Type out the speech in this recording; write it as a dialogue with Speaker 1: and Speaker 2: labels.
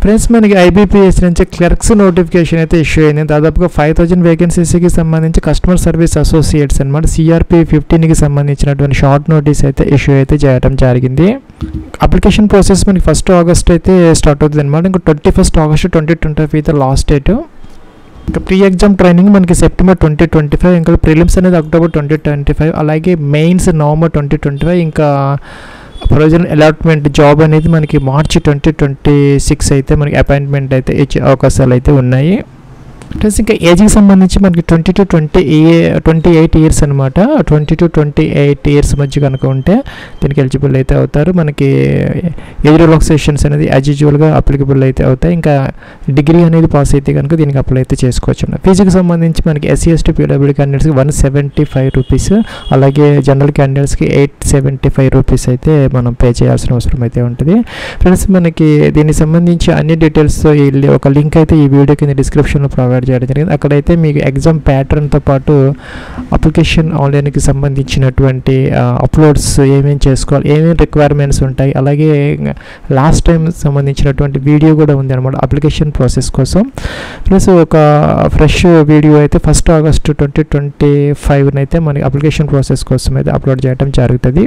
Speaker 1: Friends మనకి IBPS నుంచి clerks notification అయితే ఇష్యూ అయింది. దాదాపుగా 5000 వేకెన్సీస్కి సంబంధించి కస్టమర్ సర్వీస్ అసోసియేట్స్ అనమాట CRP 15కి సంబంధించినటువంటి షార్ట్ నోటీస్ అయితే ఇష్యూ అయితే చేయడం జరిగింది. అప్లికేషన్ ప్రాసెస్ మనకి 1 ఆగస్ట్ అయితే స్టార్ట్ అవుతుంది అనమాట. ఇంకా 21 ఆగస్ట్ 2025 అయితే లాస్ట్ డేట్. ఇంకా ప్రీ ఎగ్జామ్ ట్రైనింగ్ మనకి సెప్టెంబర్ 2025, ఇంకా ప్రిలిమ్స్ అనేది అక్టోబర్ 2025, అలాగే మెయిన్స్ నవంబర్ 2025, ఇంకా ప్రొవిజనల్ అలాట్మెంట్ జాబ్ అనేది మనకి మార్చి 2026 అయితే మనకి అపాయింట్మెంట్ అయితే ఇచ్చే అవకాశాలు అయితే ఉన్నాయి. ప్లస్ ఇంకా ఏజ్కి సంబంధించి మనకి 20 to 28 ఇయర్స్ అనమాట. 20 to 28 ఇయర్స్ మధ్య కనుక ఉంటే దీనికి ఎలిజిబుల్ అయితే అవుతారు. మనకి ఏజ్ రిలాక్సేషన్స్ అనేది యాజ్ యూజువల్గా అప్లికబుల్ అయితే అవుతాయి. ఇంకా డిగ్రీ అనేది పాస్ అయితే కనుక దీనికి అప్లై అయితే చేసుకోవచ్చు. ఫీజుకి సంబంధించి మనకి SC ST PWD క్యాండిడేట్స్కి 175 రూపీస్, అలాగే జనరల్ క్యాండిడేట్స్కి 875 రూపీస్ అయితే మనం పే చేయాల్సిన అవసరం అయితే ఉంటుంది. ఫ్రెండ్స్ మనకి దీనికి సంబంధించి అన్ని డీటెయిల్స్ ఒక లింక్ అయితే ఈ వీడియో కింద డిస్క్రిప్షన్లో ప్రొవైడ్ చేయడం జరిగింది. అక్కడైతే మీకు ఎగ్జామ్ ప్యాటర్న్తో పాటు అప్లికేషన్ ఆన్లైన్కి సంబంధించినటువంటి అప్లోడ్స్ ఏమేమి చేసుకోవాలి, ఏమేమి రిక్వైర్మెంట్స్ ఉంటాయి, అలాగే లాస్ట్ టైం సంబంధించినటువంటి వీడియో కూడా ఉంది అనమాట అప్లికేషన్ ప్రాసెస్ కోసం. ప్లస్ ఒక ఫ్రెష్ వీడియో అయితే 1 ఆగస్ట్ 2025 అయితే మనకి అప్లికేషన్ ప్రాసెస్ కోసం అయితే అప్లోడ్ చేయడం జరుగుతుంది.